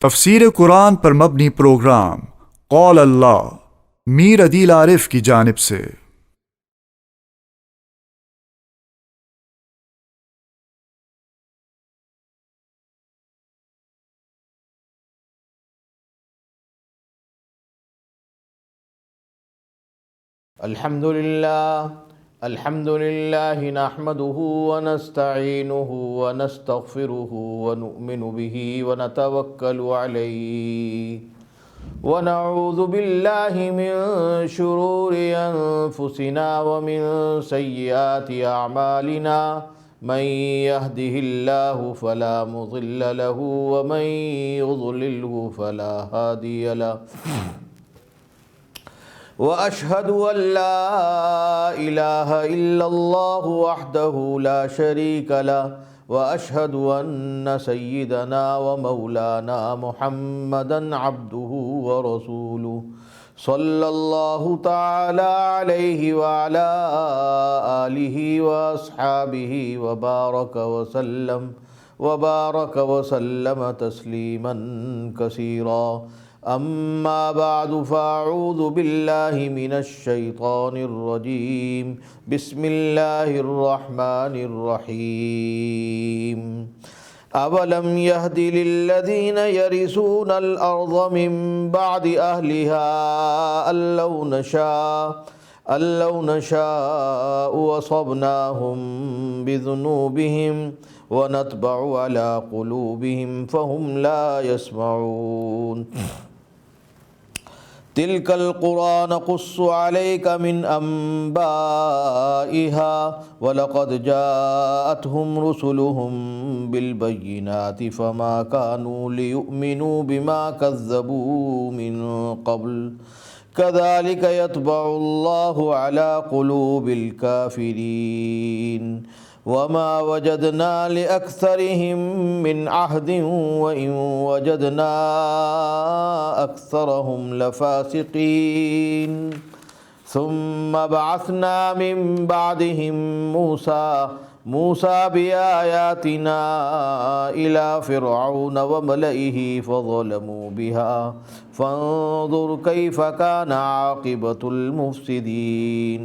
تفسیر قرآن پر مبنی پروگرام قول اللہ میر عدیل عارف کی جانب سے۔ الحمد لله نحمده ونستعينه ونستغفره ونؤمن به ونتوكل عليه ونعوذ بالله من شرور أنفسنا ومن سيئات أعمالنا من يهده الله فلا مضل له ومن يضلله فلا هادي له وأشهد أن لا إله إلا الله وحده لا شريك له وأشهد أن سيدنا ومولانا محمدا عبده ورسوله صلى الله تعالى عليه وعلى آله وأصحابه وبارك وسلم تسليما كثيرا أما بعد فأعوذ بالله من الشيطان الرجيم بسم الله الرحمن الرحيم أولم يهد للذين يرثون الأرض من بعد أهلها أن لو نشاء أصبناهم بذنوبهم ونطبع على قلوبهم فهم لا يسمعون تلك القرى نقص عليك من أنبائها ولقد جاءتهم رسلهم بالبينات فما كانوا ليؤمنوا بما كذبوا من قبل كذلك يطبع الله على قلوب الكافرين وما وجدنا لأكثرهم من عهد وإن وجدنا أكثرهم لفاسقين ثم بعثنا من بعدهم موسى بآياتنا إلى فرعون وملئه فظلموا بها فانظر كيف كان عاقبة المفسدين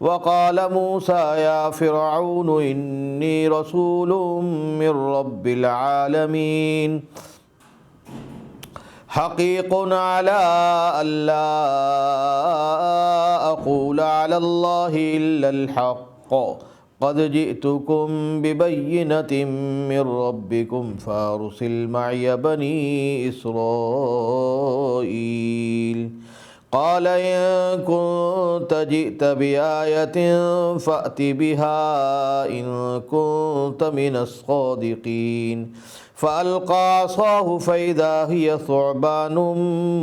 وقال موسى يا فرعون إني رسول من رب العالمين حقيق على ألا أقول على الله إلا الحق قد جئتكم ببينة من ربكم فارسل معي بني إسرائيل قال إن كنت جئت بآية فأت بها إن كنت من الصادقين فألقى عصاه فإذا هي ثعبان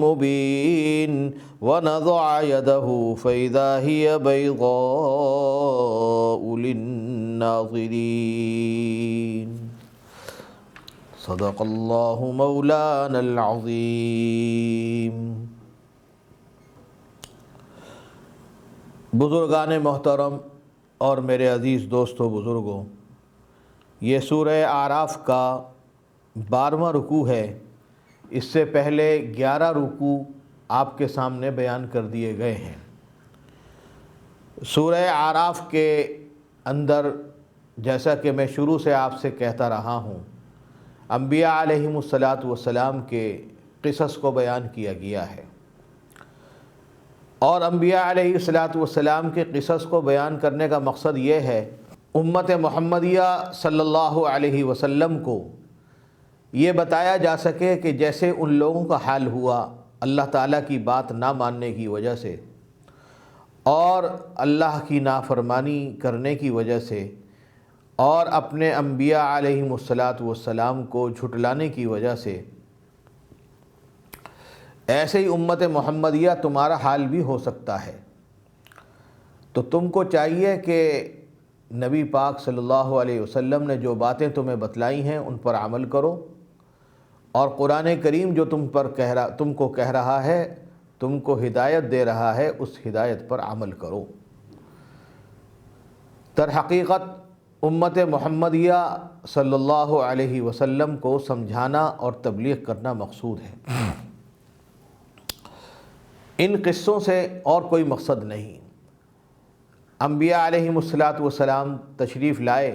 مبين ونزع يده فإذا هي بيضاء للناظرين صدق الله مولانا العظيم۔ بزرگان محترم اور میرے عزیز دوستو بزرگوں، یہ سورہ اعراف کا 12واں رکوع ہے۔ اس سے پہلے 11 رکوع آپ کے سامنے بیان کر دیے گئے ہیں۔ سورہ اعراف کے اندر جیسا کہ میں شروع سے آپ سے کہتا رہا ہوں، انبیاء علیہم السلام کے قصص کو بیان کیا گیا ہے، اور انبیاء علیہ السلام کے قصص کو بیان کرنے کا مقصد یہ ہے امت محمدیہ صلی اللہ علیہ وسلم کو یہ بتایا جا سکے کہ جیسے ان لوگوں کا حال ہوا اللہ تعالیٰ کی بات نہ ماننے کی وجہ سے اور اللہ کی نافرمانی کرنے کی وجہ سے اور اپنے انبیاء علیہم السلام کو جھٹلانے کی وجہ سے، ایسے ہی امت محمدیہ تمہارا حال بھی ہو سکتا ہے۔ تو تم کو چاہیے کہ نبی پاک صلی اللہ علیہ وسلم نے جو باتیں تمہیں بتلائی ہیں ان پر عمل کرو، اور قرآن کریم جو تم کو کہہ رہا ہے، تم کو ہدایت دے رہا ہے، اس ہدایت پر عمل کرو۔ در حقیقت امت محمدیہ صلی اللہ علیہ وسلم کو سمجھانا اور تبلیغ کرنا مقصود ہے۔ ان قصوں سے اور کوئی مقصد نہیں۔ انبیاء علیہم السلام تشریف لائے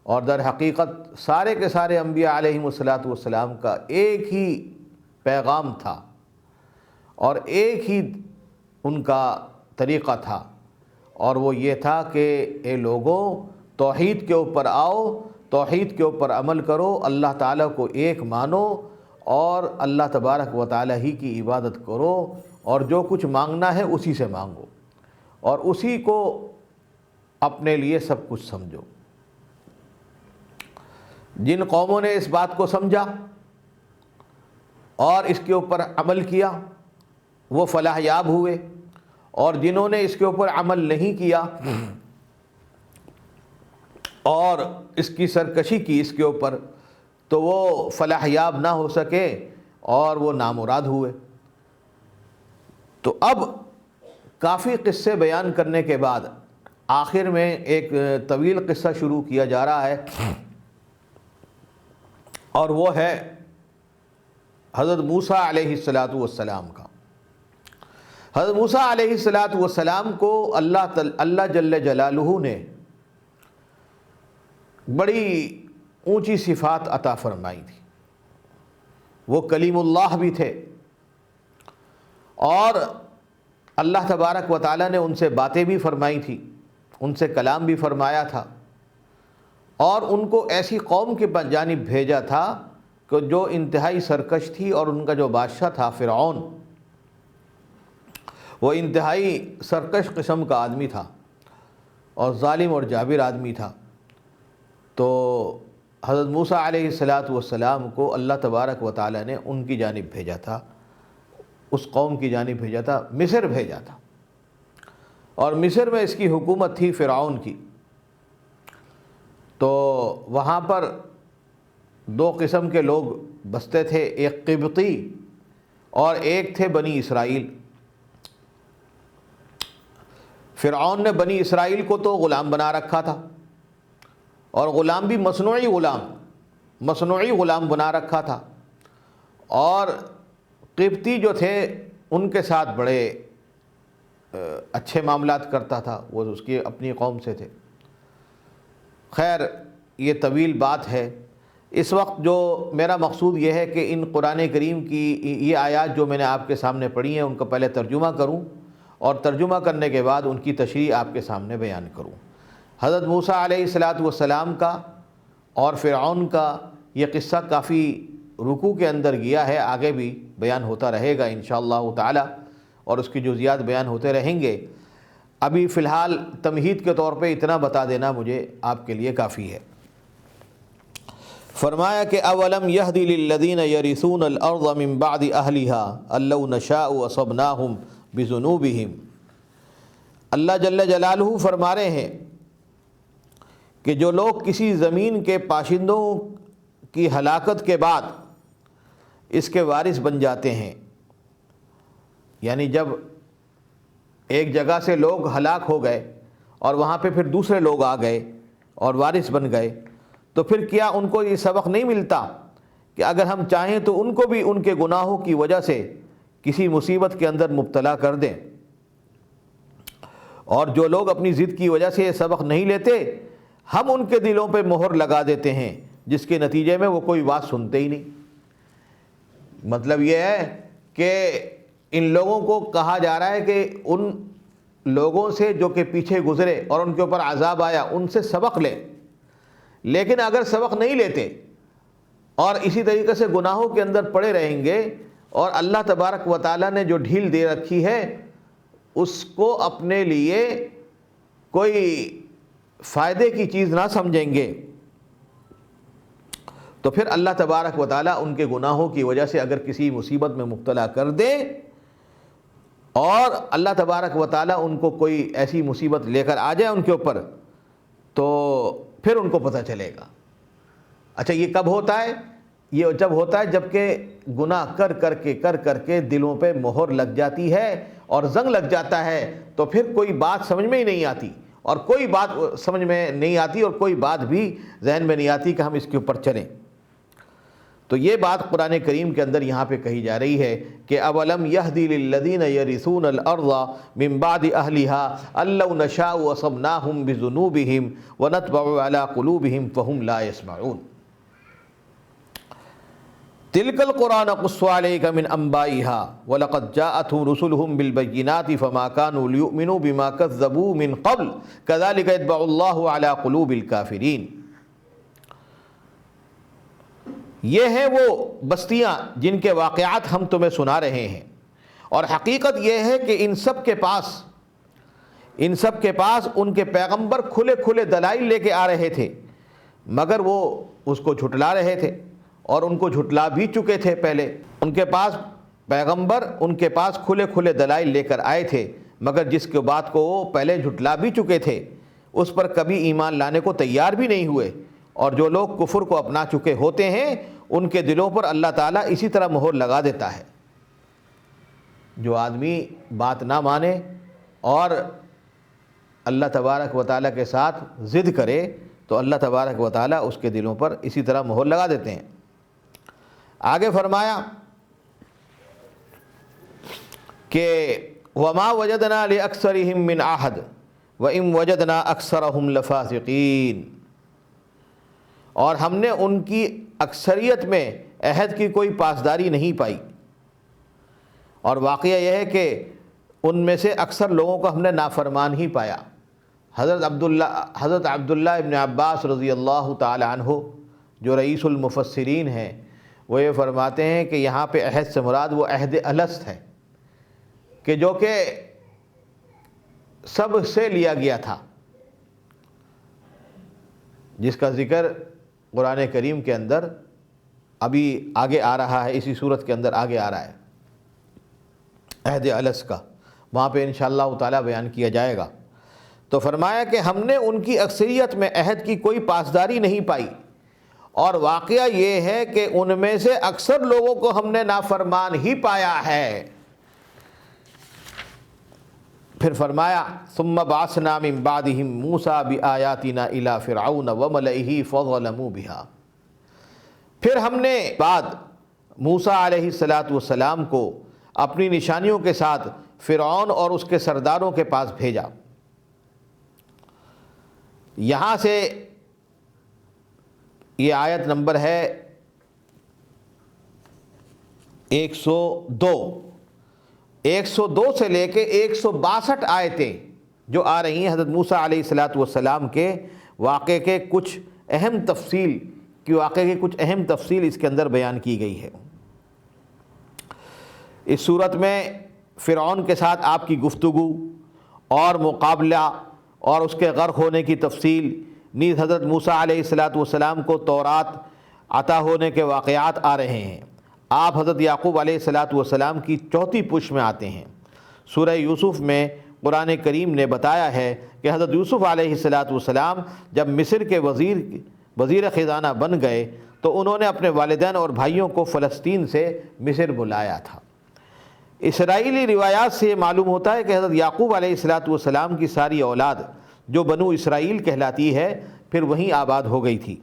اور در حقیقت سارے کے سارے انبیاء علیہم السلام کا ایک ہی پیغام تھا اور ایک ہی ان کا طریقہ تھا، اور وہ یہ تھا کہ اے لوگوں، توحید کے اوپر آؤ، توحید کے اوپر عمل کرو، اللہ تعالیٰ کو ایک مانو اور اللہ تبارک و تعالیٰ ہی کی عبادت کرو، اور جو کچھ مانگنا ہے اسی سے مانگو اور اسی کو اپنے لیے سب کچھ سمجھو۔ جن قوموں نے اس بات کو سمجھا اور اس کے اوپر عمل کیا وہ فلاح یاب ہوئے، اور جنہوں نے اس کے اوپر عمل نہیں کیا اور اس کی سرکشی کی اس کے اوپر، تو وہ فلاح یاب نہ ہو سکے اور وہ نامراد ہوئے۔ تو اب کافی قصے بیان کرنے کے بعد آخر میں ایک طویل قصہ شروع کیا جا رہا ہے، اور وہ ہے حضرت موسیٰ علیہ السلام کا۔ حضرت موسیٰ علیہ السلام کو اللہ جل جلالہ نے بڑی اونچی صفات عطا فرمائی تھی۔ وہ کلیم اللہ بھی تھے، اور اللہ تبارک و تعالیٰ نے ان سے باتیں بھی فرمائی تھی، ان سے کلام بھی فرمایا تھا، اور ان کو ایسی قوم کے جانب بھیجا تھا کہ جو انتہائی سرکش تھی، اور ان کا جو بادشاہ تھا فرعون، وہ انتہائی سرکش قسم کا آدمی تھا اور ظالم اور جابر آدمی تھا۔ تو حضرت موسیٰ علیہ السلام کو اللہ تبارک و تعالیٰ نے ان کی جانب بھیجا تھا، اس قوم کی جانب بھیجا تھا، مصر بھیجا تھا، اور مصر میں اس کی حکومت تھی فرعون کی۔ تو وہاں پر دو قسم کے لوگ بستے تھے، ایک قبطی اور ایک تھے بنی اسرائیل۔ فرعون نے بنی اسرائیل کو تو غلام بنا رکھا تھا، اور غلام بھی مصنوعی غلام بنا رکھا تھا، اور قبطی جو تھے ان کے ساتھ بڑے اچھے معاملات کرتا تھا، وہ اس کی اپنی قوم سے تھے۔ خیر یہ طویل بات ہے۔ اس وقت جو میرا مقصود یہ ہے کہ ان قرآن کریم کی یہ آیات جو میں نے آپ کے سامنے پڑھی ہیں ان کا پہلے ترجمہ کروں، اور ترجمہ کرنے کے بعد ان کی تشریح آپ کے سامنے بیان کروں۔ حضرت موسیٰ علیہ السلام کا اور فرعون کا یہ قصہ کافی رکوع کے اندر گیا ہے، آگے بھی بیان ہوتا رہے گا انشاءاللہ تعالی، اور اس کی جزیات بیان ہوتے رہیں گے۔ ابھی فی الحال تمہید کے طور پہ اتنا بتا دینا مجھے آپ کے لیے کافی ہے۔ فرمایا کہ اولم یہدی للذین یرثون الارض من بعد اہلها ان لو نشاء اصبناہم بذنوبہم۔ اللہ جل جلالہ فرما رہے ہیں کہ جو لوگ کسی زمین کے باشندوں کی ہلاکت کے بعد اس کے وارث بن جاتے ہیں، یعنی جب ایک جگہ سے لوگ ہلاک ہو گئے اور وہاں پہ پھر دوسرے لوگ آ گئے اور وارث بن گئے، تو پھر کیا ان کو یہ سبق نہیں ملتا کہ اگر ہم چاہیں تو ان کو بھی ان کے گناہوں کی وجہ سے کسی مصیبت کے اندر مبتلا کر دیں؟ اور جو لوگ اپنی ضد کی وجہ سے یہ سبق نہیں لیتے، ہم ان کے دلوں پہ مہر لگا دیتے ہیں، جس کے نتیجے میں وہ کوئی بات سنتے ہی نہیں۔ مطلب یہ ہے کہ ان لوگوں کو کہا جا رہا ہے کہ ان لوگوں سے جو کہ پیچھے گزرے اور ان کے اوپر عذاب آیا، ان سے سبق لیں، لیکن اگر سبق نہیں لیتے اور اسی طریقے سے گناہوں کے اندر پڑے رہیں گے اور اللہ تبارک و تعالیٰ نے جو ڈھیل دے رکھی ہے اس کو اپنے لیے کوئی فائدے کی چیز نہ سمجھیں گے، تو پھر اللہ تبارک و تعالیٰ ان کے گناہوں کی وجہ سے اگر کسی مصیبت میں مبتلا کر دے اور اللہ تبارک و تعالیٰ ان کو کوئی ایسی مصیبت لے کر آ جائے ان کے اوپر، تو پھر ان کو پتہ چلے گا۔ اچھا یہ کب ہوتا ہے؟ یہ جب ہوتا ہے جب کہ گناہ کر کے دلوں پہ مہر لگ جاتی ہے اور زنگ لگ جاتا ہے، تو پھر کوئی بات سمجھ میں ہی نہیں آتی اور کوئی بات سمجھ میں نہیں آتی اور کوئی بات بھی ذہن میں نہیں آتی کہ ہم اس کے اوپر چلیں۔ تو یہ بات قرآن کریم کے اندر یہاں پہ کہی جا رہی ہے کہ اولم یہدی للذین یرثون الارض من بعد اہلها ان لو نشاء اصبناہم بذنوبہم ونطبع علی قلوبہم فہم لا یسمعون۔ تلک القرى نقص علیک من انبائها ولقد جاءتهم رسلهم بالبینات فما كانوا ليؤمنوا بما كذبوا من قبل كذلك يطبع الله على قلوب الكافرین۔ یہ ہیں وہ بستیاں جن کے واقعات ہم تمہیں سنا رہے ہیں، اور حقیقت یہ ہے کہ ان سب کے پاس ان کے پیغمبر کھلے کھلے دلائل لے کے آ رہے تھے، مگر وہ اس کو جھٹلا رہے تھے اور ان کو جھٹلا بھی چکے تھے پہلے۔ ان کے پاس پیغمبر ان کے پاس کھلے کھلے دلائل لے کر آئے تھے، مگر جس کے بات کو وہ پہلے جھٹلا بھی چکے تھے اس پر کبھی ایمان لانے کو تیار بھی نہیں ہوئے۔ اور جو لوگ کفر کو اپنا چکے ہوتے ہیں ان کے دلوں پر اللہ تعالیٰ اسی طرح مہر لگا دیتا ہے۔ جو آدمی بات نہ مانے اور اللہ تبارک و تعالیٰ کے ساتھ ضد کرے تو اللہ تبارک و تعالیٰ اس کے دلوں پر اسی طرح مہر لگا دیتے ہیں۔ آگے فرمایا کہ وَمَا وَجَدْنَا لِأَكْثَرِهِم مِّنْ عَهْدٍ وَإِن وَجَدْنَا أَكْثَرَهُمْ لَفَاسِقِينَ، اور ہم نے ان کی اکثریت میں عہد کی کوئی پاسداری نہیں پائی، اور واقعہ یہ ہے کہ ان میں سے اکثر لوگوں کو ہم نے نافرمان ہی پایا۔ حضرت عبداللہ ابن عباس رضی اللہ تعالی عنہ جو رئیس المفسرین ہیں وہ یہ فرماتے ہیں کہ یہاں پہ عہد سے مراد وہ عہد الست ہے کہ جو کہ سب سے لیا گیا تھا، جس کا ذکر قرآن کریم کے اندر ابھی آگے آ رہا ہے، اسی صورت کے اندر آگے آ رہا ہے عہد الست کا، وہاں پہ انشاءاللہ تعالیٰ بیان کیا جائے گا۔ تو فرمایا کہ ہم نے ان کی اکثریت میں عہد کی کوئی پاسداری نہیں پائی، اور واقعہ یہ ہے کہ ان میں سے اکثر لوگوں کو ہم نے نافرمان ہی پایا ہے۔ پھر فرمایا ثم بعثنا من بعدهم موسیٰ بآیاتنا الی فرعون وملئہ فظلموا بها، پھر ہم نے بعد موسیٰ علیہ السلام کو اپنی نشانیوں کے ساتھ فرعون اور اس کے سرداروں کے پاس بھیجا۔ یہاں سے یہ آیت نمبر ہے 102 سے لے کے 162 آیتیں جو آ رہی ہیں حضرت موسیٰ علیہ السلام کے واقعے کے کچھ اہم تفصیل اس کے اندر بیان کی گئی ہے۔ اس صورت میں فرعون کے ساتھ آپ کی گفتگو اور مقابلہ اور اس کے غرق ہونے کی تفصیل، نیز حضرت موسیٰ علیہ السلام کو تورات عطا ہونے کے واقعات آ رہے ہیں۔ آپ حضرت یعقوب علیہ السلام کی چوتھی پشت میں آتے ہیں۔ سورہ یوسف میں قرآن کریم نے بتایا ہے کہ حضرت یوسف علیہ السلام جب مصر کے وزیر خزانہ بن گئے تو انہوں نے اپنے والدین اور بھائیوں کو فلسطین سے مصر بلایا تھا۔ اسرائیلی روایات سے یہ معلوم ہوتا ہے کہ حضرت یعقوب علیہ السلام کی ساری اولاد جو بنو اسرائیل کہلاتی ہے پھر وہیں آباد ہو گئی تھی،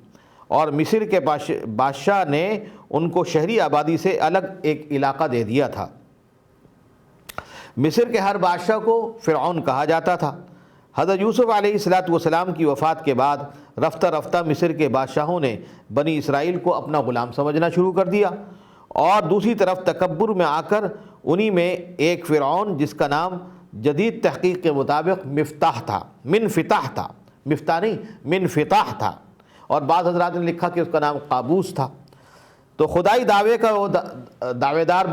اور مصر کے بادشاہ نے ان کو شہری آبادی سے الگ ایک علاقہ دے دیا تھا۔ مصر کے ہر بادشاہ کو فرعون کہا جاتا تھا۔ حضرت یوسف علیہ السلام کی وفات کے بعد رفتہ رفتہ مصر کے بادشاہوں نے بنی اسرائیل کو اپنا غلام سمجھنا شروع کر دیا، اور دوسری طرف تکبر میں آ کر انہی میں ایک فرعون جس کا نام جدید تحقیق کے مطابق مفتاح تھا، اور بعض حضرات نے لکھا کہ اس کا نام قابوس تھا، تو خدائی دعوے کا وہ دعوے دار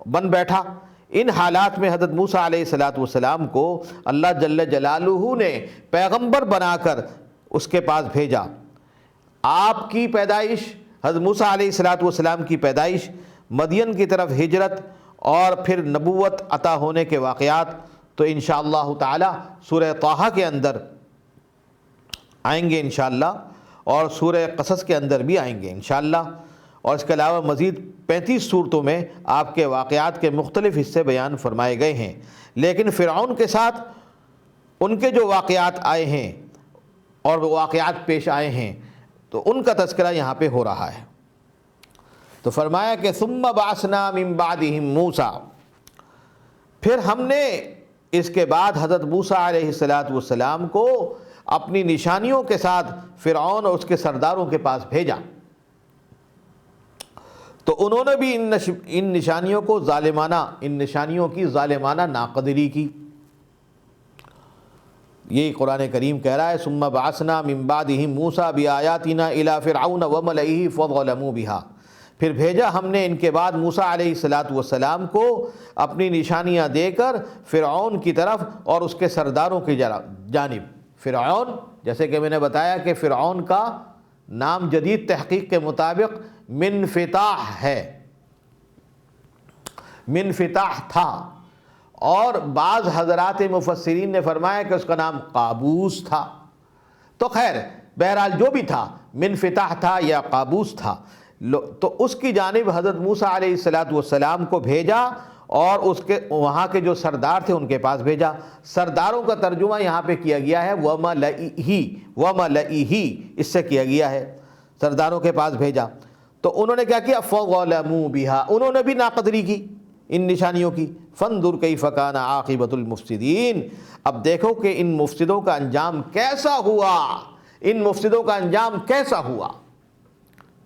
بن بیٹھا۔ ان حالات میں حضرت موسیٰ علیہ السلام کو اللہ جل جلالہ نے پیغمبر بنا کر اس کے پاس بھیجا۔ آپ کی پیدائش، حضرت موسیٰ علیہ السلام کی پیدائش، مدین کی طرف ہجرت، اور پھر نبوت عطا ہونے کے واقعات تو انشاءاللہ تعالی سورہ طٰہٰ کے اندر آئیں گے انشاءاللہ، اور سورہ قصص کے اندر بھی آئیں گے انشاءاللہ، اور اس کے علاوہ مزید 35 صورتوں میں آپ کے واقعات کے مختلف حصے بیان فرمائے گئے ہیں۔ لیکن فرعون کے ساتھ ان کے جو واقعات آئے ہیں اور وہ واقعات پیش آئے ہیں تو ان کا تذکرہ یہاں پہ ہو رہا ہے۔ تو فرمایا کہ ثم بعثنا من بعدہم موسیٰ، پھر ہم نے اس کے بعد حضرت موسیٰ علیہ السلام کو اپنی نشانیوں کے ساتھ فرعون اور اس کے سرداروں کے پاس بھیجا، تو انہوں نے بھی ان نشانیوں کو ان نشانیوں کی ظالمانہ ناقدری کی۔ یہی قرآن کریم کہہ رہا ہے ثم بعثنا من بعدہم موسیٰ بآیاتنا الی فرعون وملئہ فظلموا بہا، پھر بھیجا ہم نے ان کے بعد موسیٰ علیہ السلام کو اپنی نشانیاں دے کر فرعون کی طرف اور اس کے سرداروں کی جانب۔ فرعون، جیسے کہ میں نے بتایا کہ فرعون کا نام جدید تحقیق کے مطابق منفتاح ہے، منفتاح تھا، اور بعض حضرات مفسرین نے فرمایا کہ اس کا نام قابوس تھا۔ تو خیر بہرحال جو بھی تھا، منفتاح تھا یا قابوس تھا، تو اس کی جانب حضرت موسیٰ علیہ السلام کو بھیجا اور اس کے وہاں کے جو سردار تھے ان کے پاس بھیجا۔ سرداروں کا ترجمہ یہاں پہ کیا گیا ہے وَمَلَئِهِ، اس سے کیا گیا ہے، سرداروں کے پاس بھیجا۔ تو انہوں نے کیا کیا؟ فَظَلَمُوا بِهَا، انہوں نے بھی ناقدری کی ان نشانیوں کی۔ فَانظُرْ كَيْفَ كَانَ عَاقِبَةُ الْمُفْسِدِينَ، اب دیکھو کہ ان مفسدوں کا انجام کیسا ہوا، ان مفسدوں کا انجام کیسا ہوا۔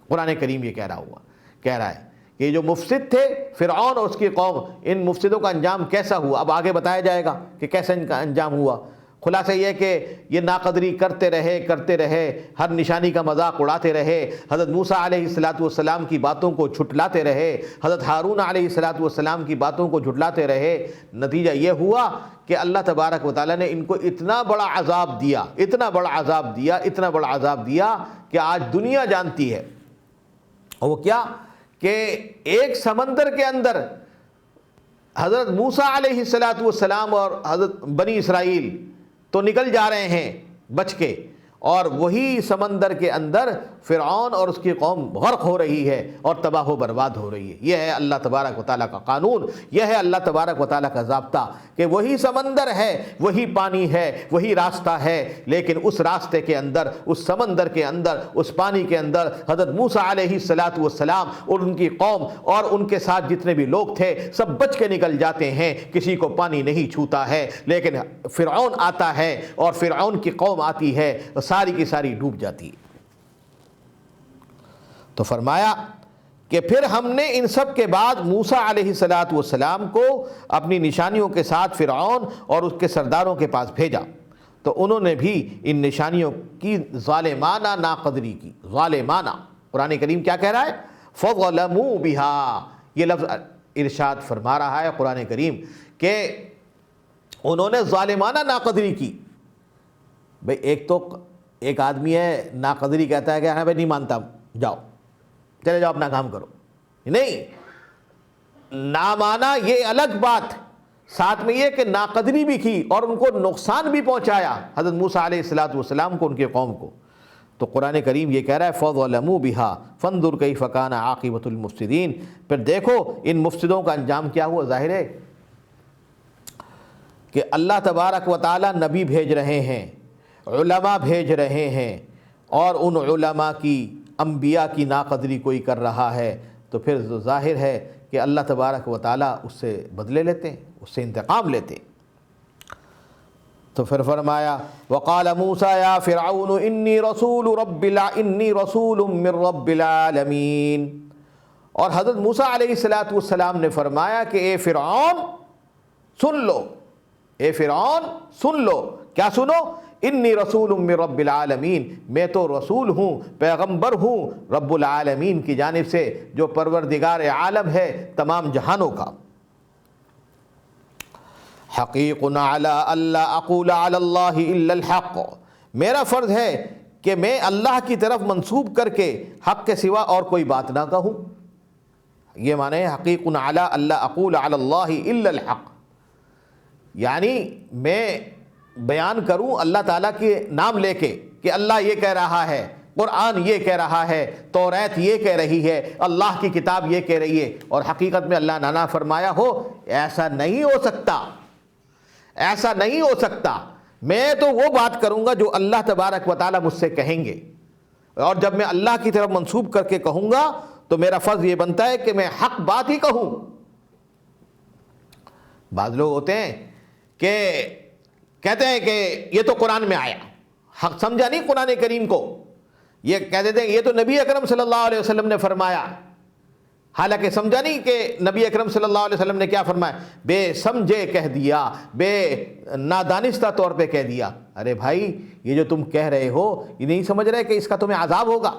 قرآن کریم یہ کہہ رہا ہے کہ جو مفسد تھے فرعون اور اس کی قوم، ان مفسدوں کا انجام کیسا ہوا۔ اب آگے بتایا جائے گا کہ کیسا ان کا انجام ہوا۔ خلاصہ یہ کہ یہ ناقدری کرتے رہے، ہر نشانی کا مذاق اڑاتے رہے، حضرت موسیٰ علیہ السلام کی باتوں کو جھٹلاتے رہے، حضرت ہارون علیہ السلام کی باتوں کو جھٹلاتے رہے۔ نتیجہ یہ ہوا کہ اللہ تبارک و تعالیٰ نے ان کو اتنا بڑا عذاب دیا کہ آج دنیا جانتی ہے۔ اور وہ کیا کہ ایک سمندر کے اندر حضرت موسیٰ علیہ السلام اور حضرت بنی اسرائیل تو نکل جا رہے ہیں بچ کے، اور وہی سمندر کے اندر فرعون اور اس کی قوم غرق ہو رہی ہے اور تباہ و برباد ہو رہی ہے۔ یہ ہے اللہ تبارک و تعالیٰ کا قانون، یہ ہے اللہ تبارک و تعالیٰ کا ضابطہ کہ وہی سمندر ہے، وہی پانی ہے، وہی راستہ ہے، لیکن اس راستے کے اندر، اس سمندر کے اندر، اس پانی کے اندر حضرت موسیٰ علیہ السلام اور ان کی قوم اور ان کے ساتھ جتنے بھی لوگ تھے سب بچ کے نکل جاتے ہیں، کسی کو پانی نہیں چھوتا ہے۔ لیکن فرعون آتا ہے اور فرعون کی قوم آتی ہے، ساری کی ساری ڈوب جاتی ہے۔ تو فرمایا کہ پھر ہم نے ان سب کے بعد موسیٰ علیہ السلام کو اپنی نشانیوں کے ساتھ فرعون اور اس کے سرداروں کے پاس بھیجا، تو انہوں نے بھی ان نشانیوں کی ظالمانہ ناقدری کی۔ ظالمانہ، قرآن کریم کیا کہہ رہا ہے؟ فَظَلَمُوا بِهَا، یہ لفظ ارشاد فرما رہا ہے قرآن کریم کہ انہوں نے ظالمانہ ناقدری کی۔ بھئی ایک آدمی ہے ناقدری کہتا ہے کہ ہاں بھائی نہیں مانتا، جاؤ چلے جاؤ اپنا کام کرو، نہیں، نہ مانا یہ الگ بات، ساتھ میں یہ کہ ناقدری بھی کی اور ان کو نقصان بھی پہنچایا حضرت موسیٰ علیہ السلام کو، ان کے قوم کو۔ تو قرآن کریم یہ کہہ رہا ہے فَظَلَمُوا بِهَا فَانظُرْ كَيْفَ كَانَ عَاقِبَةُ الْمُفْسِدِينَ، پھر دیکھو ان مفسدوں کا انجام کیا ہوا۔ ظاہر ہے کہ اللہ تبارک و تعالی نبی بھیج رہے ہیں، علماء بھیج رہے ہیں، اور ان علماء کی، انبیاء کی ناقدری کوئی کر رہا ہے، تو پھر ظاہر ہے کہ اللہ تبارک و تعالیٰ اس سے بدلے لیتے ہیں، اس سے انتقام لیتے ہیں۔ تو پھر فرمایا وَقَالَ مُوسَىٰ يَا فِرْعَوْنُ إِنِّي رَسُولٌ مِّن رَّبِّ الْعَالَمِينَ، اور حضرت موسیٰ علیہ السلام نے فرمایا کہ اے فرعون سن لو، اے فرعون سن لو، کیا سنو؟ انی رسول من رب العالمین، میں تو رسول ہوں، پیغمبر ہوں رب العالمین کی جانب سے، جو پروردگار عالم ہے تمام جہانوں کا۔ حقیق علی الا اقول علی اللہ الا الحق، میرا فرض ہے کہ میں اللہ کی طرف منسوب کر کے حق کے سوا اور کوئی بات نہ کہوں۔ یہ معنی ہے حقیق علی الا اقول علی اللہ الا الحق، یعنی میں بیان کروں اللہ تعالیٰ کے نام لے کے کہ اللہ یہ کہہ رہا ہے، قرآن یہ کہہ رہا ہے، توریت یہ کہہ رہی ہے، اللہ کی کتاب یہ کہہ رہی ہے، اور حقیقت میں اللہ نہ فرمایا ہو، ایسا نہیں ہو سکتا، ایسا نہیں ہو سکتا۔ میں تو وہ بات کروں گا جو اللہ تبارک و تعالیٰ مجھ سے کہیں گے، اور جب میں اللہ کی طرف منسوب کر کے کہوں گا تو میرا فرض یہ بنتا ہے کہ میں حق بات ہی کہوں۔ بعض لوگ ہوتے ہیں کہ کہتے ہیں کہ یہ تو قرآن میں آیا، حق سمجھا نہیں قرآن کریم کو، یہ کہہ دیتے ہیں یہ تو نبی اکرم صلی اللہ علیہ وسلم نے فرمایا، حالانکہ سمجھا نہیں کہ نبی اکرم صلی اللہ علیہ وسلم نے کیا فرمایا، بے سمجھے کہہ دیا، بے نادانستہ طور پہ کہہ دیا۔ ارے بھائی، یہ جو تم کہہ رہے ہو یہ نہیں سمجھ رہے کہ اس کا تمہیں عذاب ہوگا؟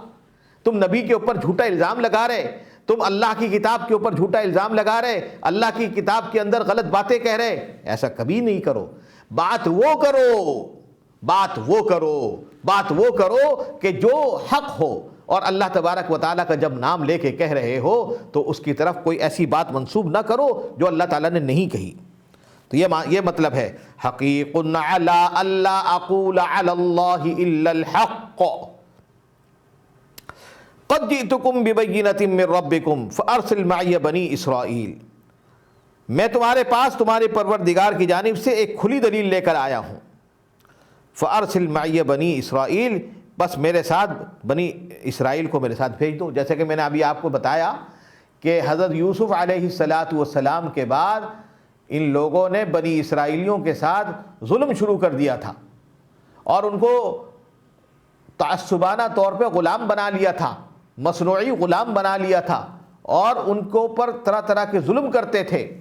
تم نبی کے اوپر جھوٹا الزام لگا رہے، تم اللہ کی کتاب کے اوپر جھوٹا الزام لگا رہے، اللہ کی کتاب کے اندر غلط باتیں کہہ رہے۔ ایسا کبھی نہیں کرو۔ بات وہ کرو کہ جو حق ہو، اور اللہ تبارک و تعالیٰ کا جب نام لے کے کہہ رہے ہو تو اس کی طرف کوئی ایسی بات منسوب نہ کرو جو اللہ تعالیٰ نے نہیں کہی۔ تو یہ مطلب ہے حقیق علی اللہ اقول علی اللہ الا الحق قد جئتکم ببینۃ من ربکم فارسل معی بنی اسرائیل، میں تمہارے پاس تمہارے پروردگار کی جانب سے ایک کھلی دلیل لے کر آیا ہوں۔ فارسل معی بنی اسرائیل، بس میرے ساتھ بنی اسرائیل کو میرے ساتھ بھیج دو۔ جیسے کہ میں نے ابھی آپ کو بتایا کہ حضرت یوسف علیہ السلام کے بعد ان لوگوں نے بنی اسرائیلیوں کے ساتھ ظلم شروع کر دیا تھا، اور ان کو تعصبانہ طور پہ غلام بنا لیا تھا، مصنوعی غلام بنا لیا تھا، اور ان کے اوپر طرح طرح کے ظلم کرتے تھے۔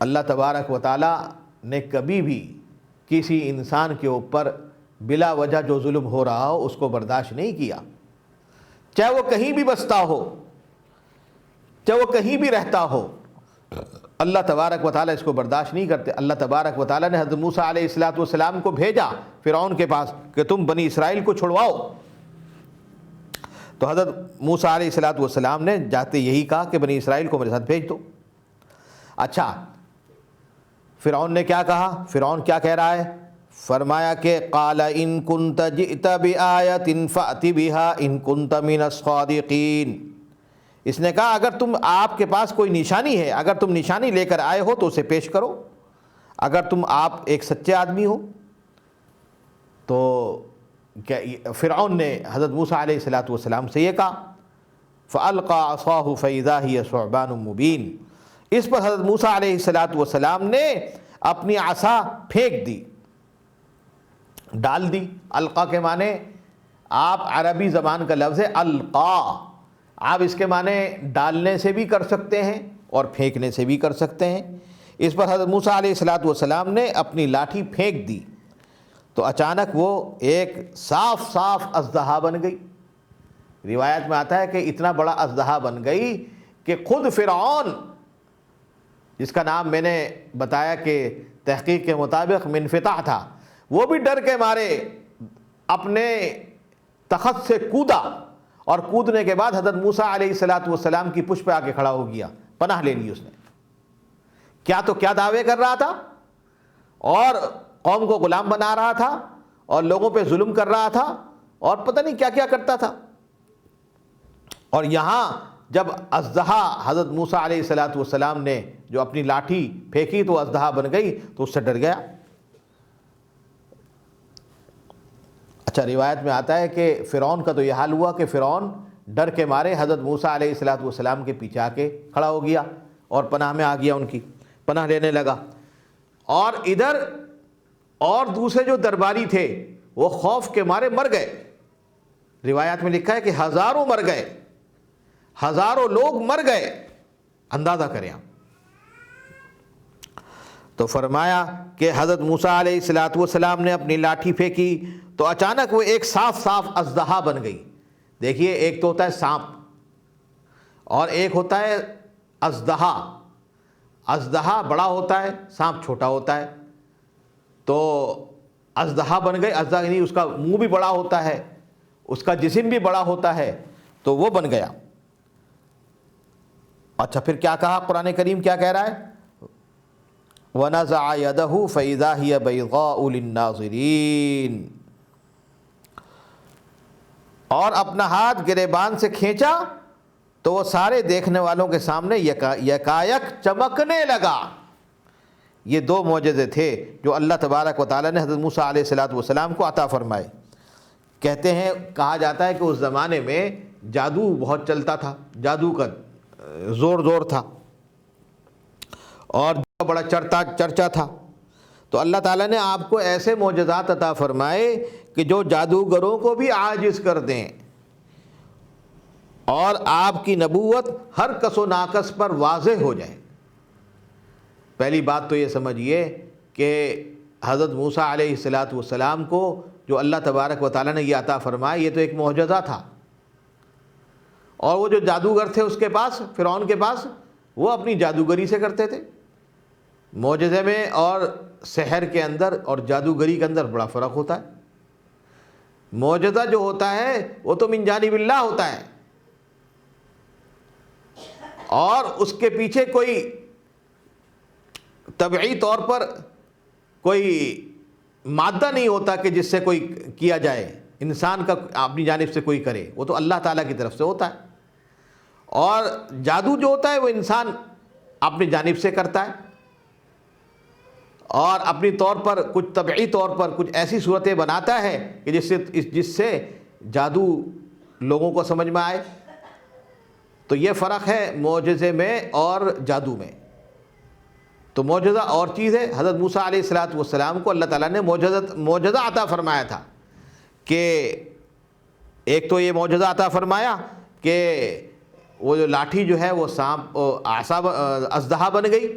اللہ تبارک و تعالی نے کبھی بھی کسی انسان کے اوپر بلا وجہ جو ظلم ہو رہا ہو اس کو برداشت نہیں کیا، چاہے وہ کہیں بھی بستا ہو، چاہے وہ کہیں بھی رہتا ہو، اللہ تبارک و تعالیٰ اس کو برداشت نہیں کرتے۔ اللہ تبارک و تعالیٰ نے حضرت موسیٰ علیہ السلام کو بھیجا فرعون کے پاس کہ تم بنی اسرائیل کو چھڑواؤ، تو حضرت موسیٰ علیہ السلام نے جاتے یہی کہا کہ بنی اسرائیل کو میرے ساتھ بھیج دو۔ اچھا، فرعون نے کیا کہا؟ فرعون کیا کہہ رہا ہے؟ فرمایا کہ قال ان کنت جئت بآیۃ فأت بها ان کنت من الصادقین، اس نے کہا اگر آپ کے پاس کوئی نشانی ہے، اگر تم نشانی لے کر آئے ہو تو اسے پیش کرو، اگر آپ ایک سچے آدمی ہو۔ تو فرعون نے حضرت موسیٰ علیہ السلام سے یہ کہا، فألقى عصاه فإذا هي ثعبان مبین، اس پر حضرت موسیٰ علیہ السلام نے اپنی عصا پھینک دی، ڈال دی۔ القا کے معنی، آپ عربی زبان کا لفظ ہے القا، آپ اس کے معنی ڈالنے سے بھی کر سکتے ہیں اور پھینکنے سے بھی کر سکتے ہیں۔ اس پر حضرت موسیٰ علیہ السلام نے اپنی لاٹھی پھینک دی تو اچانک وہ ایک صاف اژدہا بن گئی۔ روایت میں آتا ہے کہ اتنا بڑا اژدہا بن گئی کہ خود فرعون، جس کا نام میں نے بتایا کہ تحقیق کے مطابق منفتح تھا، وہ بھی ڈر کے مارے اپنے تخت سے کودا، اور کودنے کے بعد حضرت موسیٰ علیہ السلام کی پشت پہ آ کے کھڑا ہو گیا، پناہ لے لی اس نے۔ کیا دعوے کر رہا تھا، اور قوم کو غلام بنا رہا تھا، اور لوگوں پہ ظلم کر رہا تھا، اور پتہ نہیں کیا کرتا تھا۔ اور یہاں جب اژدہا حضرت موسیٰ علیہ السلام نے جو اپنی لاٹھی پھینکی تو اژدہا بن گئی تو اس سے ڈر گیا۔ اچھا، روایت میں آتا ہے کہ فرعون کا تو یہ حال ہوا کہ فرعون ڈر کے مارے حضرت موسیٰ علیہ السلام کے پیچھے آ کے کھڑا ہو گیا اور پناہ میں آ گیا، ان کی پناہ لینے لگا۔ اور ادھر اور دوسرے جو درباری تھے وہ خوف کے مارے مر گئے۔ روایات میں لکھا ہے کہ ہزاروں مر گئے، ہزاروں لوگ مر گئے، اندازہ کریں آپ۔ تو فرمایا کہ حضرت موسیٰ علیہ السلام نے اپنی لاٹھی پھینکی تو اچانک وہ ایک صاف اژدہا بن گئی۔ دیکھیے، ایک تو ہوتا ہے سانپ اور ایک ہوتا ہے اژدہا۔ اژدہا بڑا ہوتا ہے، سانپ چھوٹا ہوتا ہے۔ تو اژدہا بن گئی، اژدہا یعنی اس کا منہ بھی بڑا ہوتا ہے، اس کا جسم بھی بڑا ہوتا ہے، تو وہ بن گیا۔ اچھا، پھر کیا کہا قرآن کریم؟ کیا کہہ رہا ہے؟ وَنَزَعَ يَدَهُ فَإِذَا هِيَ بَيْضَاءُ لِلنَّاظِرِينَ، اور اپنا ہاتھ گریبان سے کھینچا تو وہ سارے دیکھنے والوں کے سامنے یکایک چمکنے لگا۔ یہ دو معجزے تھے جو اللہ تبارک و تعالیٰ نے حضرت موسیٰ علیہ السلام کو عطا فرمائے۔ کہتے ہیں، کہا جاتا ہے کہ اس زمانے میں جادو بہت چلتا تھا، جادو کا زور تھا اور بڑا چرچا تھا، تو اللہ تعالیٰ نے آپ کو ایسے معجزات عطا فرمائے کہ جو جادوگروں کو بھی عاجز کر دیں، اور آپ کی نبوت ہر کس و ناقص پر واضح ہو جائے۔ پہلی بات تو یہ سمجھیے کہ حضرت موسیٰ علیہ السلام کو جو اللہ تبارک و تعالیٰ نے یہ عطا فرمایا، یہ تو ایک معجزہ تھا، اور وہ جو جادوگر تھے اس کے پاس، فرعون کے پاس، وہ اپنی جادوگری سے کرتے تھے۔ معجزے میں اور سحر کے اندر اور جادوگری کے اندر بڑا فرق ہوتا ہے۔ معجزہ جو ہوتا ہے وہ تو من جانب اللہ ہوتا ہے، اور اس کے پیچھے کوئی طبعی طور پر کوئی مادہ نہیں ہوتا کہ جس سے کوئی کیا جائے، انسان کا اپنی جانب سے کوئی کرے، وہ تو اللہ تعالیٰ کی طرف سے ہوتا ہے۔ اور جادو جو ہوتا ہے وہ انسان اپنی جانب سے کرتا ہے، اور اپنی طور پر کچھ طبعی طور پر کچھ ایسی صورتیں بناتا ہے کہ جس سے جادو لوگوں کو سمجھ میں آئے۔ تو یہ فرق ہے معجزے میں اور جادو میں۔ تو معجزہ اور چیز ہے۔ حضرت موسیٰ علیہ السلام کو اللہ تعالیٰ نے معجزہ عطا فرمایا تھا، کہ ایک تو یہ معجزہ عطا فرمایا کہ وہ جو لاٹھی جو ہے وہ سانپ اژدہا بن گئی،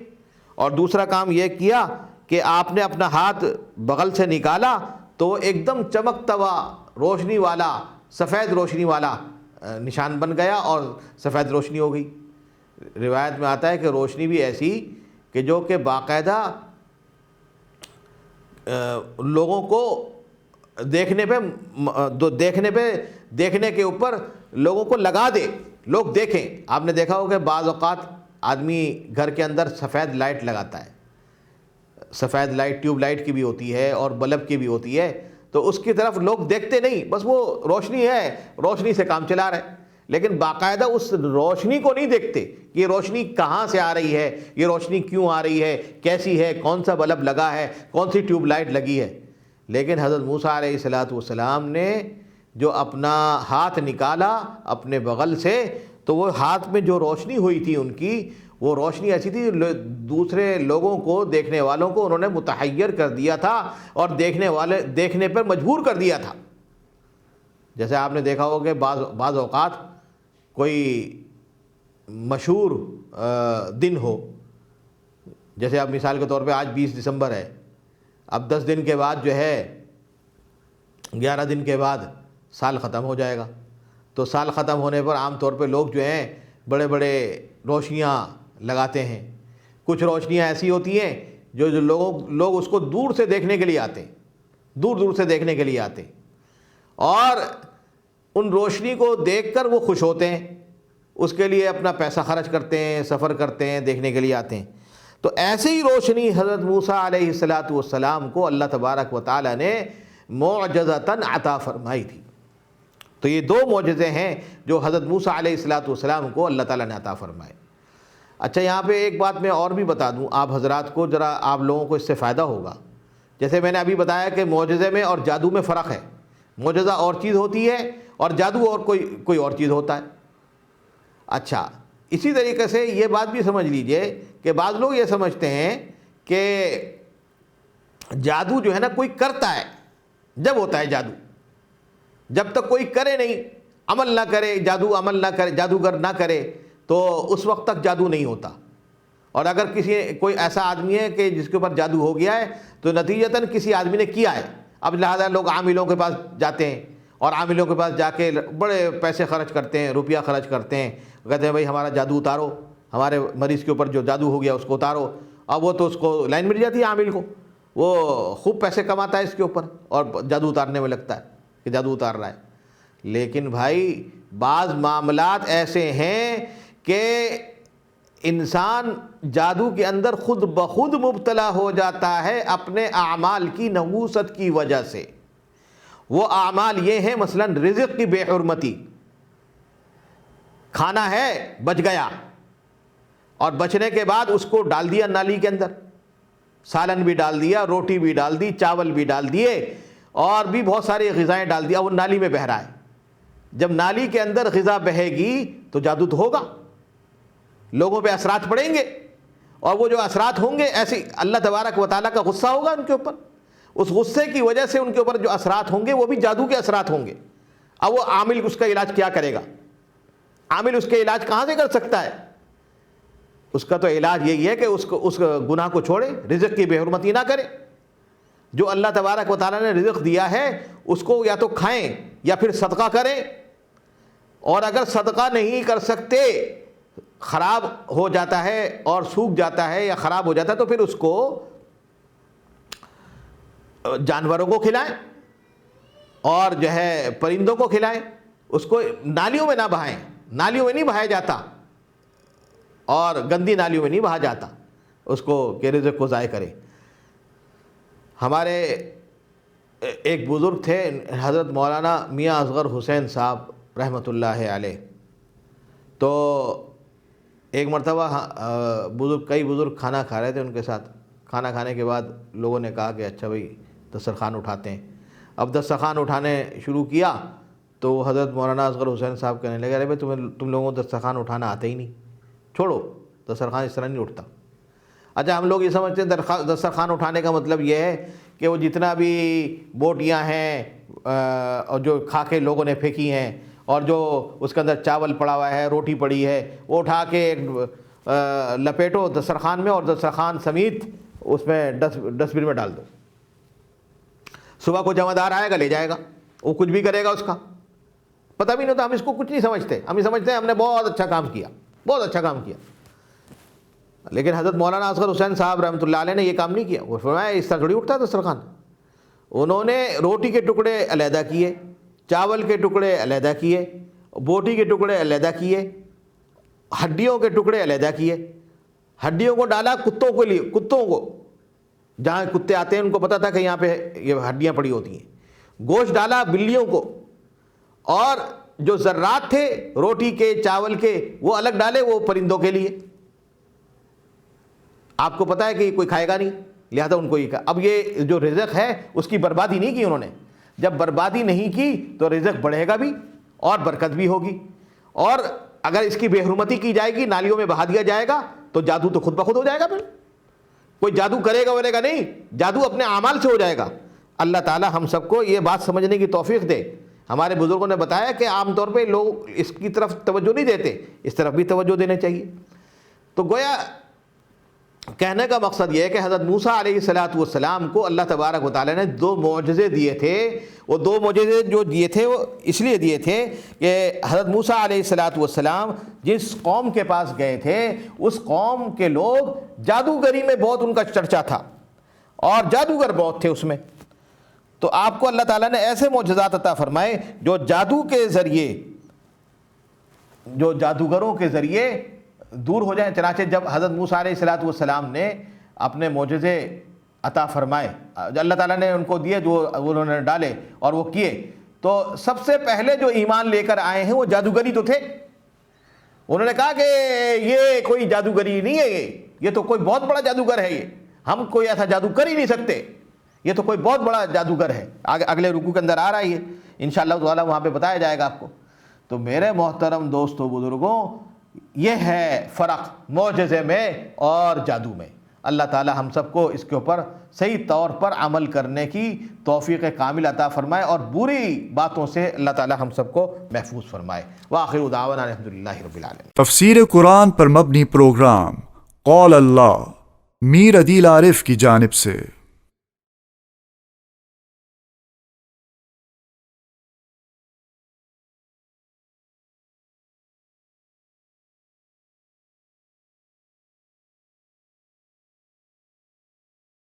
اور دوسرا کام یہ کیا کہ آپ نے اپنا ہاتھ بغل سے نکالا تو وہ ایک دم چمکتا ہوا روشنی والا، سفید روشنی والا نشان بن گیا، اور سفید روشنی ہو گئی۔ روایت میں آتا ہے کہ روشنی بھی ایسی کہ جو کہ باقاعدہ لوگوں کو دیکھنے کے اوپر لوگوں کو لگا دے، لوگ دیکھیں۔ آپ نے دیکھا ہوگا کہ بعض اوقات آدمی گھر کے اندر سفید لائٹ لگاتا ہے، سفید لائٹ ٹیوب لائٹ کی بھی ہوتی ہے اور بلب کی بھی ہوتی ہے، تو اس کی طرف لوگ دیکھتے نہیں، بس وہ روشنی ہے، روشنی سے کام چلا رہے، لیکن باقاعدہ اس روشنی کو نہیں دیکھتے کہ یہ روشنی کہاں سے آ رہی ہے، یہ روشنی کیوں آ رہی ہے، کیسی ہے، کون سا بلب لگا ہے، کون سی ٹیوب لائٹ لگی ہے۔ لیکن حضرت موسیٰ علیہ السلام نے جو اپنا ہاتھ نکالا اپنے بغل سے، تو وہ ہاتھ میں جو روشنی ہوئی تھی ان کی، وہ روشنی ایسی تھی دوسرے لوگوں کو، دیکھنے والوں کو انہوں نے متحیر کر دیا تھا، اور دیکھنے پر مجبور کر دیا تھا۔ جیسے آپ نے دیکھا ہوگا کہ بعض اوقات کوئی مشہور دن ہو، جیسے اب مثال کے طور پہ آج 20 دسمبر ہے، اب 10 دن کے بعد جو ہے 11 دن کے بعد سال ختم ہو جائے گا، تو سال ختم ہونے پر عام طور پہ لوگ جو ہیں بڑے بڑے روشنیاں لگاتے ہیں۔ کچھ روشنیاں ایسی ہوتی ہیں جو لوگ اس کو دور سے دیکھنے کے لیے آتے ہیں، دور سے دیکھنے کے لیے آتے ہیں، اور ان روشنی کو دیکھ کر وہ خوش ہوتے ہیں، اس کے لیے اپنا پیسہ خرچ کرتے ہیں، سفر کرتے ہیں، دیکھنے کے لیے آتے ہیں۔ تو ایسے ہی روشنی حضرت موسیٰ علیہ السلام کو اللہ تبارک و تعالی نے معجزتاً عطا فرمائی تھی۔ تو یہ دو معجزے ہیں جو حضرت موسیٰ علیہ السلام کو اللہ تعالیٰ نے عطا فرمائے۔ اچھا، یہاں پہ ایک بات میں اور بھی بتا دوں آپ حضرات کو، ذرا آپ لوگوں کو اس سے فائدہ ہوگا۔ جیسے میں نے ابھی بتایا کہ معجزے میں اور جادو میں فرق ہے، معجزہ اور چیز ہوتی ہے اور جادو اور کوئی اور چیز ہوتا ہے۔ اچھا، اسی طریقے سے یہ بات بھی سمجھ لیجئے کہ بعض لوگ یہ سمجھتے ہیں کہ جادو جو ہے نا کوئی کرتا ہے، جب ہوتا ہے جادو، جب تک کوئی کرے نہیں، عمل نہ کرے، عمل نہ کرے، جادوگر نہ کرے، تو اس وقت تک جادو نہیں ہوتا۔ اور اگر کوئی ایسا آدمی ہے کہ جس کے اوپر جادو ہو گیا ہے، تو نتیجتاً کسی آدمی نے کیا ہے، اب لہذا لوگ عاملوں کے پاس جاتے ہیں، اور عاملوں کے پاس جا کے بڑے پیسے خرچ کرتے ہیں، روپیہ خرچ کرتے ہیں، کہتے ہیں بھائی ہمارا جادو اتارو، ہمارے مریض کے اوپر جو جادو ہو گیا اس کو اتارو۔ اب وہ تو اس کو لائن مل جاتی ہے عامل کو، وہ خوب پیسے کماتا ہے اس کے اوپر، اور جادو اتارنے میں لگتا ہے کہ جادو اتار رہا ہے۔ لیکن بھائی بعض معاملات ایسے ہیں کہ انسان جادو کے اندر خود بخود مبتلا ہو جاتا ہے اپنے اعمال کی نحوست کی وجہ سے۔ وہ اعمال یہ ہیں، مثلا رزق کی بے حرمتی، کھانا ہے بچ گیا، اور بچنے کے بعد اس کو ڈال دیا نالی کے اندر، سالن بھی ڈال دیا، روٹی بھی ڈال دی، چاول بھی ڈال دیے، اور بھی بہت ساری غذائیں ڈال دیا، وہ نالی میں بہہ رہا ہے۔ جب نالی کے اندر غذا بہے گی تو جادو تو ہوگا، لوگوں پہ اثرات پڑیں گے، اور وہ جو اثرات ہوں گے ایسے اللہ تبارک و تعالیٰ کا غصہ ہوگا ان کے اوپر، اس غصے کی وجہ سے ان کے اوپر جو اثرات ہوں گے وہ بھی جادو کے اثرات ہوں گے۔ اب وہ عامل اس کا علاج کیا کرے گا؟ عامل اس کے علاج کہاں سے کر سکتا ہے؟ اس کا تو علاج یہی ہے کہ اس گناہ کو چھوڑے، رزق کی بے حرمتی نہ کرے۔ جو اللہ تبارک و تعالیٰ نے رزق دیا ہے اس کو یا تو کھائیں یا پھر صدقہ کریں، اور اگر صدقہ نہیں کر سکتے، خراب ہو جاتا ہے اور سوکھ جاتا ہے یا خراب ہو جاتا ہے، تو پھر اس کو جانوروں کو کھلائیں اور جو ہے پرندوں کو کھلائیں، اس کو نالیوں میں نہ بہائیں، نالیوں میں نہیں بہایا جاتا اور گندی نالیوں میں نہیں بہا جاتا، اس کو کہ رزق کو ضائع کرے۔ ہمارے ایک بزرگ تھے حضرت مولانا میاں اصغر حسین صاحب رحمۃ اللہ علیہ، تو ایک مرتبہ کئی بزرگ کھانا کھا رہے تھے ان کے ساتھ، کھانا کھانے کے بعد لوگوں نے کہا کہ اچھا بھائی دسترخوان اٹھاتے ہیں۔ اب دسترخوان اٹھانے شروع کیا تو حضرت مولانا اصغر حسین صاحب کہنے لگے ارے بھائی تم لوگوں کو دسترخوان اٹھانا آتے ہی نہیں، چھوڑو، دسترخوان اس طرح نہیں اٹھتا۔ اچھا ہم لوگ یہ سمجھتے ہیں دسترخوان اٹھانے کا مطلب یہ ہے کہ وہ جتنا بھی بوٹیاں ہیں اور جو کھا کے لوگوں نے پھینکی ہیں اور جو اس کے اندر چاول پڑا ہوا ہے، روٹی پڑی ہے، وہ اٹھا کے لپیٹو دسترخوان میں اور دسترخوان سمیت اس میں ڈسٹ بن میں ڈال دو۔ صبح کو جمعدار آئے گا لے جائے گا، وہ کچھ بھی کرے گا، اس کا پتہ بھی نہیں ہوتا۔ ہم اس کو کچھ نہیں سمجھتے، ہم یہ سمجھتے ہیں ہم نے بہت اچھا کام کیا، بہت اچھا کام کیا۔ لیکن حضرت مولانا اصغر حسین صاحب رحمۃ اللہ علیہ نے یہ کام نہیں کیا۔ وہ فرمایا اس طرح تھوڑی اٹھتا ہے دسترخوان۔ انہوں نے روٹی کے ٹکڑے علیحدہ کیے، چاول کے ٹکڑے علیحدہ کیے، بوٹی کے ٹکڑے علیحدہ کیے، ہڈیوں کے ٹکڑے علیحدہ کیے۔ ہڈیوں کو ڈالا کتوں کے لیے، کتوں کو، جہاں کتے آتے ہیں ان کو پتہ تھا کہ یہاں پہ یہ ہڈیاں پڑی ہوتی ہیں۔ گوشت ڈالا بلیوں کو، اور جو ذرات تھے روٹی کے چاول کے وہ الگ ڈالے، وہ پرندوں کے لیے۔ آپ کو پتہ ہے کہ کوئی کھائے گا نہیں، لہذا ان کو یہ کہا۔ اب یہ جو رزق ہے اس کی بربادی نہیں کی انہوں نے۔ جب بربادی نہیں کی تو رزق بڑھے گا بھی اور برکت بھی ہوگی، اور اگر اس کی بے حرمتی کی جائے گی، نالیوں میں بہا دیا جائے گا، تو جادو تو خود بخود ہو جائے گا۔ پھر کوئی جادو کرے گا ورے گا نہیں، جادو اپنے اعمال سے ہو جائے گا۔ اللہ تعالی ہم سب کو یہ بات سمجھنے کی توفیق دے۔ ہمارے بزرگوں نے بتایا کہ عام طور پہ لوگ اس کی طرف توجہ نہیں دیتے، اس طرف بھی توجہ دینے چاہیے۔ تو گویا کہنے کا مقصد یہ ہے کہ حضرت موسیٰ علیہ السلام کو اللہ تبارک و تعالیٰ نے 2 معجزے دیے تھے۔ وہ 2 معجزے جو دیے تھے وہ اس لیے دیے تھے کہ حضرت موسیٰ علیہ السلام جس قوم کے پاس گئے تھے اس قوم کے لوگ جادوگری میں بہت ان کا چرچا تھا اور جادوگر بہت تھے اس میں۔ تو آپ کو اللہ تعالیٰ نے ایسے معجزات عطا فرمائے جو جادو کے ذریعے، جو جادوگروں کے ذریعے دور ہو جائیں۔ چنانچہ جب حضرت موسیٰ علیہ السلام نے اپنے معجزے عطا فرمائے، اللہ تعالیٰ نے ان کو دیے جو انہوں نے ڈالے اور وہ کیے، تو سب سے پہلے جو ایمان لے کر آئے ہیں وہ جادوگری تو تھے۔ انہوں نے کہا کہ یہ کوئی جادوگری نہیں ہے، یہ تو کوئی بہت بڑا جادوگر ہے، یہ ہم کوئی ایسا جادو کر ہی نہیں سکتے، یہ تو کوئی بہت بڑا جادوگر ہے۔ اگلے رکوع کے اندر آ رہا ہے یہ، انشاءاللہ تعالیٰ وہاں پہ بتایا جائے گا آپ کو۔ تو میرے محترم دوستو بزرگوں، یہ ہے فرق معجزے میں اور جادو میں۔ اللہ تعالی ہم سب کو اس کے اوپر صحیح طور پر عمل کرنے کی توفیق کامل عطا فرمائے اور بری باتوں سے اللہ تعالی ہم سب کو محفوظ فرمائے۔ وآخر دعوانا الحمدللہ رب العالمین۔ تفسیر قرآن پر مبنی پروگرام قول اللہ میر عدیل عارف کی جانب سے